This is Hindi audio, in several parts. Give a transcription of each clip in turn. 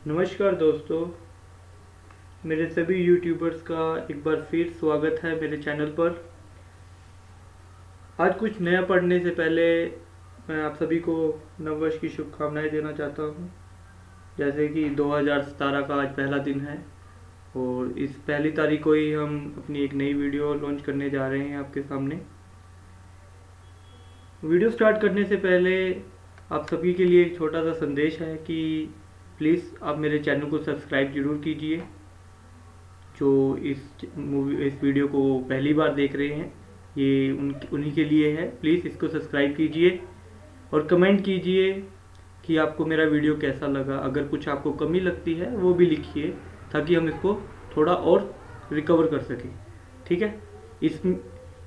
नमस्कार दोस्तों, मेरे सभी यूट्यूबर्स का एक बार फिर स्वागत है मेरे चैनल पर। आज कुछ नया पढ़ने से पहले मैं आप सभी को नववर्ष की शुभकामनाएं देना चाहता हूं। जैसे कि 2017 का आज पहला दिन है और इस पहली तारीख को ही हम अपनी एक नई वीडियो लॉन्च करने जा रहे हैं आपके सामने। वीडियो स्टार्ट करने से पहले आप सभी के लिए एक छोटा सा संदेश है कि प्लीज़ आप मेरे चैनल को सब्सक्राइब जरूर कीजिए। जो इस वीडियो को पहली बार देख रहे हैं, ये उन्हीं के लिए है। प्लीज़ इसको सब्सक्राइब कीजिए और कमेंट कीजिए कि आपको मेरा वीडियो कैसा लगा। अगर कुछ आपको कमी लगती है वो भी लिखिए ताकि हम इसको थोड़ा और रिकवर कर सकें। ठीक है,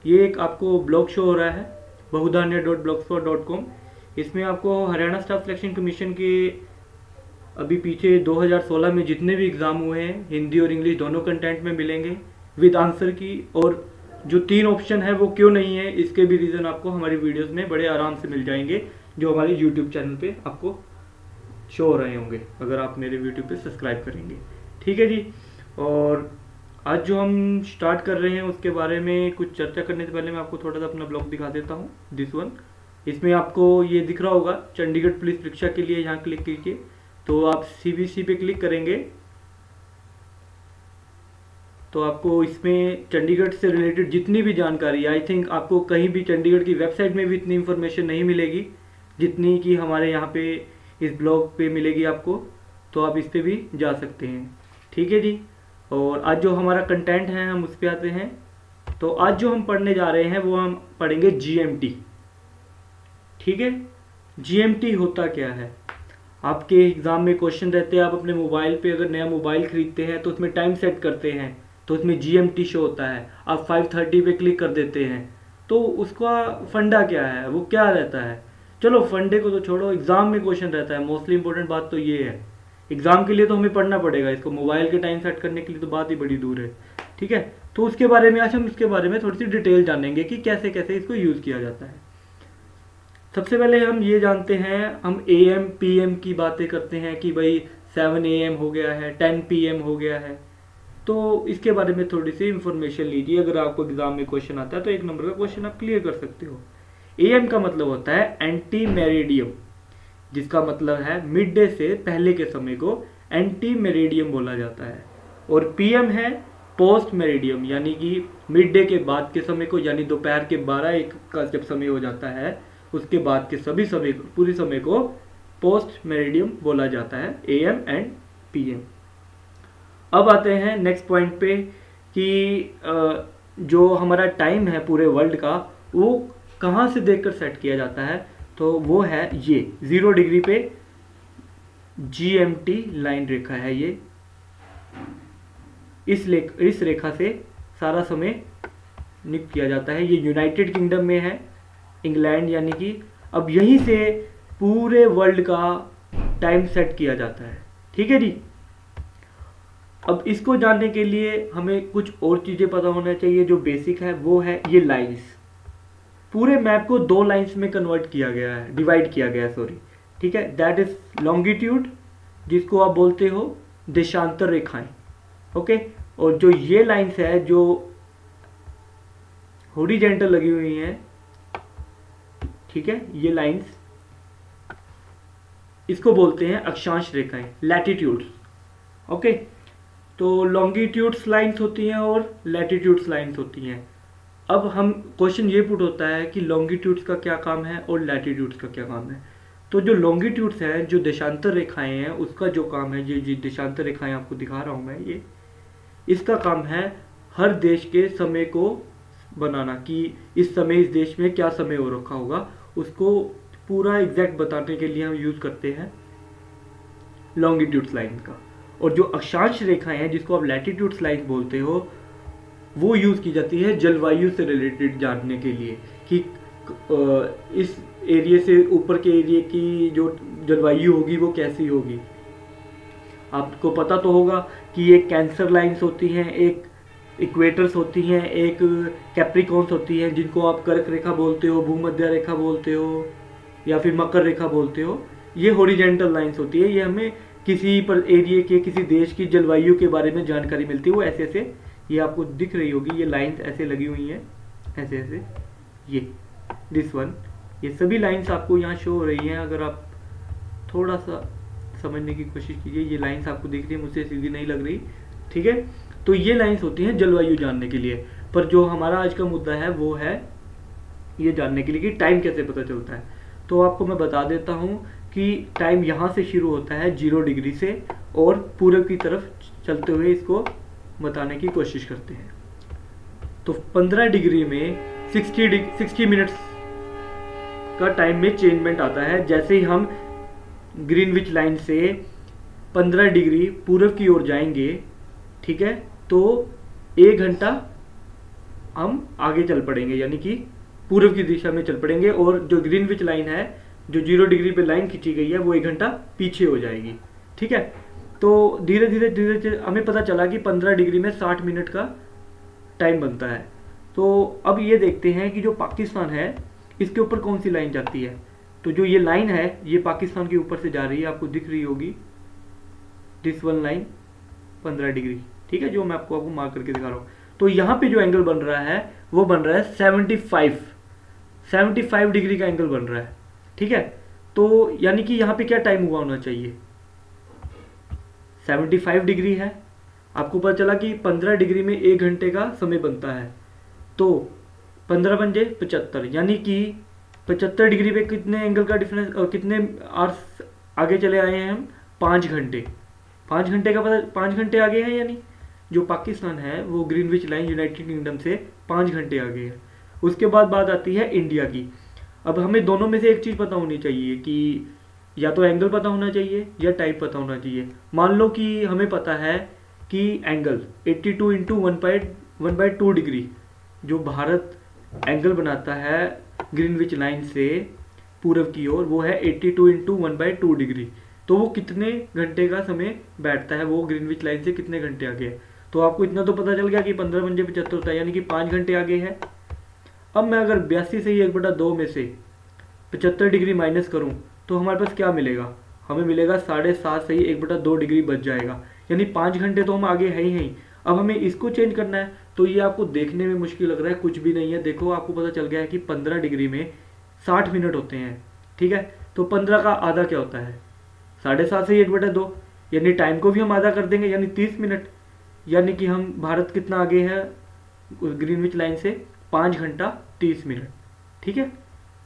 ये एक आपको ब्लॉग शो हो रहा है bahudanya.blogspot.com। इसमें आपको हरियाणा स्टाफ सिलेक्शन कमीशन के अभी पीछे 2016 में जितने भी एग्ज़ाम हुए हैं, हिंदी और इंग्लिश दोनों कंटेंट में मिलेंगे विद आंसर की। और जो 3 ऑप्शन है वो क्यों नहीं है, इसके भी रीज़न आपको हमारी वीडियोस में बड़े आराम से मिल जाएंगे, जो हमारे यूट्यूब चैनल पे आपको शो हो रहे होंगे अगर आप मेरे यूट्यूब पे सब्सक्राइब करेंगे। ठीक है जी। और आज जो हम स्टार्ट कर रहे हैं उसके बारे में कुछ चर्चा करने से पहले मैं आपको थोड़ा सा अपना ब्लॉग दिखा देता हूँ, दिस वन। इसमें आपको ये दिख रहा होगा चंडीगढ़ पुलिस परीक्षा के लिए, यहाँ क्लिक कीजिए तो आप CBC पे क्लिक करेंगे तो आपको इसमें चंडीगढ़ से रिलेटेड जितनी भी जानकारी, आई थिंक आपको कहीं भी चंडीगढ़ की वेबसाइट में भी इतनी इन्फॉर्मेशन नहीं मिलेगी जितनी कि हमारे यहाँ पे इस ब्लॉग पे मिलेगी आपको। तो आप इस पे भी जा सकते हैं। ठीक है जी। और आज जो हमारा कंटेंट है हम उस पर आते हैं। तो आज जो हम पढ़ने जा रहे हैं वो हम पढ़ेंगे GMT। ठीक है, GMT होता क्या है? आपके एग्ज़ाम में क्वेश्चन रहते हैं, आप अपने मोबाइल पे अगर नया मोबाइल खरीदते हैं तो उसमें टाइम सेट करते हैं तो उसमें GMT शो होता है। आप 5:30 पे क्लिक कर देते हैं तो उसका फंडा क्या है, वो क्या रहता है? चलो फंडे को तो छोड़ो, एग्ज़ाम में क्वेश्चन रहता है। मोस्टली इंपॉर्टेंट बात तो ये है, एग्ज़ाम के लिए तो हमें पढ़ना पड़ेगा इसको, मोबाइल के टाइम सेट करने के लिए तो बात ही बड़ी दूर है। ठीक है, तो उसके बारे में आज हम इसके बारे में थोड़ी सी डिटेल जानेंगे कि कैसे कैसे इसको यूज़ किया जाता है। सबसे पहले हम ये जानते हैं, हम AM PM की बातें करते हैं कि भाई 7 AM हो गया है, 10 PM हो गया है। तो इसके बारे में थोड़ी सी इंफॉर्मेशन लीजिए। अगर आपको एग्जाम में क्वेश्चन आता है तो 1 नंबर का क्वेश्चन आप क्लियर कर सकते हो। AM का मतलब होता है एंटी मेरिडियम, जिसका मतलब है मिड डे से पहले के समय को एंटी मेरिडियम बोला जाता है। और PM है पोस्ट मेरिडियम, यानी कि मिड डे के बाद के समय को, यानी दोपहर के 12-1 का जब समय हो जाता है उसके बाद के सभी समय, पूरी समय को पोस्ट मेरिडियम बोला जाता है, AM एंड PM। अब आते हैं नेक्स्ट पॉइंट पे कि जो हमारा टाइम है पूरे वर्ल्ड का वो कहाँ से देखकर सेट किया जाता है, तो वो है ये 0 डिग्री पे GMT लाइन रेखा है। ये इस रेखा से सारा समय नियुक्त किया जाता है। ये यूनाइटेड किंगडम में है, इंग्लैंड यानी कि। अब यहीं से पूरे वर्ल्ड का टाइम सेट किया जाता है। ठीक है जी। अब इसको जानने के लिए हमें कुछ और चीज़ें पता होना चाहिए। जो बेसिक है वो है ये लाइंस। पूरे मैप को 2 लाइंस में कन्वर्ट किया गया है, डिवाइड किया गया है, सॉरी। ठीक है, दैट इज लॉन्गिट्यूड, जिसको आप बोलते हो देशांतर रेखाएं। ओके, और जो ये लाइंस है जो हॉरिजॉन्टल लगी हुई हैं, ठीक है, ये लाइंस, इसको बोलते हैं अक्षांश रेखाएं, लैटिट्यूड्स। ओके, तो लॉन्गिट्यूड्स लाइंस होती हैं और लैटिट्यूड्स लाइंस होती हैं। अब हम क्वेश्चन ये पुट होता है कि लॉन्गिट्यूड्स का क्या काम है और लैटिट्यूड्स का क्या काम है। तो जो लॉन्गिट्यूड्स हैं, जो देशांतर रेखाएं हैं, उसका जो काम है, ये देशांतर रेखाएं आपको दिखा रहा हूं मैं, ये इसका काम है हर देश के समय को बनाना कि इस समय इस देश में क्या समय हो रखा होगा, उसको पूरा एग्जैक्ट बताने के लिए हम यूज करते हैं लॉन्गिट्यूड्स लाइन का। और जो अक्षांश रेखाएं हैं, जिसको आप लैटिट्यूड्स लाइन बोलते हो, वो यूज की जाती है जलवायु से रिलेटेड जानने के लिए कि इस एरिया से ऊपर के एरिया की जो जलवायु होगी वो कैसी होगी। आपको पता तो होगा कि एक कैंसर लाइंस होती हैं, एक इक्वेटर्स होती हैं, एक कैप्रिकॉन्स होती हैं, जिनको आप कर्क रेखा बोलते हो, भूमध्य रेखा बोलते हो या फिर मकर रेखा बोलते हो। ये हॉरिजॉन्टल लाइंस होती है, ये हमें किसी पर एरिया के, किसी देश की जलवायु के बारे में जानकारी मिलती है। वो ऐसे ऐसे, ये आपको दिख रही होगी, ये लाइंस ऐसे लगी हुई हैं, ऐसे ऐसे, ये दिस वन, ये सभी लाइंस आपको यहाँ शो हो रही हैं। अगर आप थोड़ा सा समझने की कोशिश कीजिए, ये लाइंस आपको दिख रही है, मुझसे सीधी नहीं लग रही, ठीक है। तो ये लाइंस होती हैं जलवायु जानने के लिए। पर जो हमारा आज का मुद्दा है वो है ये जानने के लिए कि टाइम कैसे पता चलता है। तो आपको मैं बता देता हूँ कि टाइम यहाँ से शुरू होता है 0 डिग्री से और पूरब की तरफ चलते हुए इसको बताने की कोशिश करते हैं। तो 15 डिग्री में 60 मिनट्स का टाइम में चेंजमेंट आता है। जैसे ही हम ग्रीनविच लाइन से 15 डिग्री पूरब की ओर जाएंगे, ठीक है, तो 1 घंटा हम आगे चल पड़ेंगे, यानी कि पूरब की दिशा में चल पड़ेंगे। और जो ग्रीनविच लाइन है, जो 0 डिग्री पे लाइन खींची गई है, वो 1 घंटा पीछे हो जाएगी, ठीक है। तो धीरे धीरे हमें पता चला कि 15 डिग्री में 60 मिनट का टाइम बनता है। तो अब ये देखते हैं कि जो पाकिस्तान है इसके ऊपर कौन सी लाइन जाती है। तो जो ये लाइन है ये पाकिस्तान के ऊपर से जा रही है, आपको दिख रही होगी, दिस वन लाइन 15 डिग्री, ठीक है, जो मैं आपको मार्क करके दिखा रहा हूँ। तो यहाँ पे जो एंगल बन रहा है वो बन रहा है 75 डिग्री का एंगल बन रहा है, ठीक है। तो यानी कि यहाँ पे क्या टाइम हुआ होना चाहिए, 75 डिग्री है। आपको पता चला कि 15 डिग्री में 1 घंटे का समय बनता है, तो 15 पंजे 75, यानी कि 75 डिग्री पे कितने एंगल का डिफरेंस और कितने आवर्स आगे चले आए हैं हम, 5 घंटे। 5 घंटे का पता, 5 घंटे आगे हैं, यानी जो पाकिस्तान है वो ग्रीनविच लाइन यूनाइटेड किंगडम से 5 घंटे आगे है। उसके बाद बात आती है इंडिया की। अब हमें दोनों में से एक चीज़ पता होनी चाहिए कि या तो एंगल पता होना चाहिए या टाइम पता होना चाहिए। मान लो कि हमें पता है कि एंगल 82 इंटू 1/2 डिग्री, जो भारत एंगल बनाता है ग्रीनविच लाइन से पूरब की ओर, वो है 82 इंटू 1/2 डिग्री। तो वो कितने घंटे का समय बैठता है, वो ग्रीनविच लाइन से कितने घंटे आगे है। तो आपको इतना तो पता चल गया कि 15 पंजे 75 होता है, यानी कि 5 घंटे आगे है। अब मैं अगर 82 से ही 1/2 में से 75 डिग्री माइनस करूं तो हमारे पास क्या मिलेगा, हमें मिलेगा 7.5 से ही 1/2 डिग्री बच जाएगा, यानी 5 घंटे तो हम आगे है ही। अब हमें इसको चेंज करना है, तो ये आपको देखने में मुश्किल लग रहा है, कुछ भी नहीं है। देखो आपको पता चल गया है कि 15 डिग्री में 60 मिनट होते हैं, ठीक है। तो 15 का आधा क्या होता है, 7.5 से 1/2, यानी टाइम को भी हम आधा कर देंगे, यानी 30 मिनट। यानी कि हम भारत कितना आगे है ग्रीनविच लाइन से, 5 घंटा 30 मिनट, ठीक है।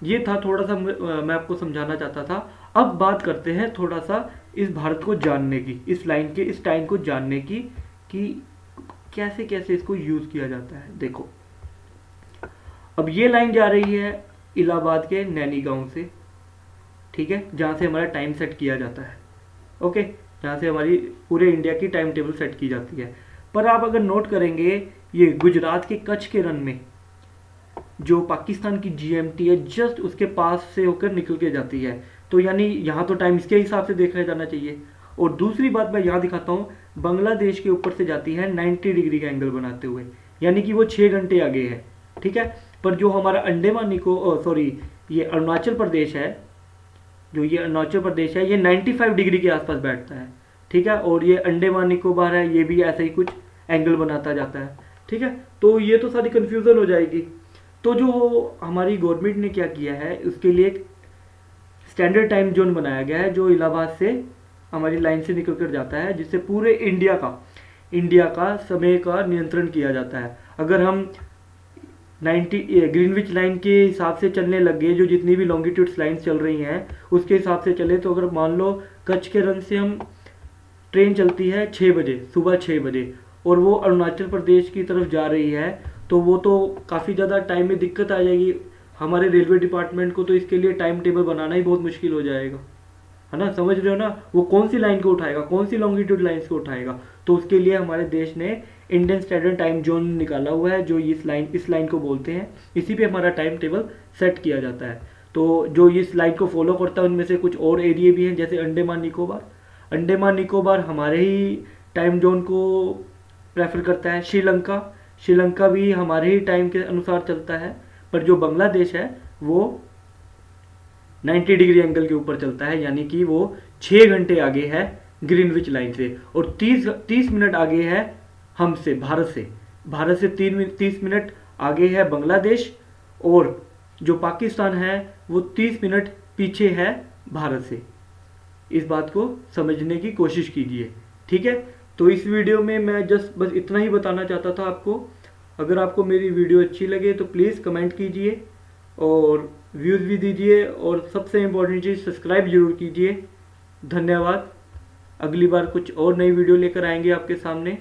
ये था थोड़ा सा मैं आपको समझाना चाहता था। अब बात करते हैं थोड़ा सा इस भारत को जानने की, इस लाइन के, इस टाइम को जानने की कि कैसे कैसे इसको यूज किया जाता है। देखो अब ये लाइन जा रही है इलाहाबाद के नैनी गांव से, ठीक है, जहाँ से हमारा टाइम सेट किया जाता है, ओके, जहाँ से हमारी पूरे इंडिया की टाइम टेबल सेट की जाती है। पर आप अगर नोट करेंगे, ये गुजरात के कच्छ के रन में जो पाकिस्तान की GMT है, जस्ट उसके पास से होकर निकल के जाती है। तो यानी यहाँ तो टाइम इसके हिसाब से देखा जाना चाहिए। और दूसरी बात मैं यहाँ दिखाता हूँ, बांग्लादेश के ऊपर से जाती है 90 डिग्री का एंगल बनाते हुए, यानी कि वो 6 घंटे आगे है, ठीक है। पर जो हमारा ये अरुणाचल प्रदेश है, जो ये अरुणाचल प्रदेश है, ये 95 डिग्री के आसपास बैठता है, ठीक है। और ये अंडमान निकोबार है, ये भी ऐसे ही कुछ एंगल बनाता जाता है, ठीक है। तो ये तो सारी कंफ्यूजन हो जाएगी। तो जो हमारी गवर्नमेंट ने क्या किया है, उसके लिए एक स्टैंडर्ड टाइम जोन बनाया गया है, जो इलाहाबाद से हमारी लाइन से निकल कर जाता है, जिससे पूरे इंडिया का समय का नियंत्रण किया जाता है। अगर हम 90 ग्रीनविच लाइन के हिसाब से चलने लग गए, जो जितनी भी लॉन्गिट्यूड्स लाइन्स चल रही हैं उसके हिसाब से चले, तो अगर मान लो कच्छ के रन से हम ट्रेन चलती है 6 बजे, सुबह 6 बजे, और वो अरुणाचल प्रदेश की तरफ जा रही है, तो वो तो काफ़ी ज़्यादा टाइम में दिक्कत आ जाएगी। हमारे रेलवे डिपार्टमेंट को तो इसके लिए टाइम टेबल बनाना ही बहुत मुश्किल हो जाएगा, है ना, समझ रहे हो ना। वो कौन सी लाइन को उठाएगा, कौन सी लॉन्गिट्यूड लाइन्स को उठाएगा। तो उसके लिए हमारे देश ने इंडियन स्टैंडर्ड टाइम जोन निकाला हुआ है, जो इस लाइन को बोलते हैं। इसी पे हमारा टाइम टेबल सेट किया जाता है। तो जो इस लाइन को फॉलो करता है उनमें से कुछ और एरिया भी हैं, जैसे अंडमान निकोबार हमारे ही टाइम जोन को प्रेफर करता है। श्रीलंका भी हमारे ही टाइम के अनुसार चलता है। पर जो बांग्लादेश है वो 90 डिग्री एंगल के ऊपर चलता है, यानी कि वो 6 घंटे आगे है ग्रीनविच लाइन से, और 30 मिनट आगे है हमसे, भारत से 30 मिनट आगे है बांग्लादेश, और जो पाकिस्तान है वो 30 मिनट पीछे है भारत से। इस बात को समझने की कोशिश कीजिए, ठीक है। तो इस वीडियो में मैं बस इतना ही बताना चाहता था आपको। अगर आपको मेरी वीडियो अच्छी लगे तो प्लीज़ कमेंट कीजिए और व्यूज़ भी दीजिए, और सबसे इम्पोर्टेंट चीज़ सब्सक्राइब जरूर कीजिए। धन्यवाद। अगली बार कुछ और नई वीडियो लेकर आएंगे आपके सामने।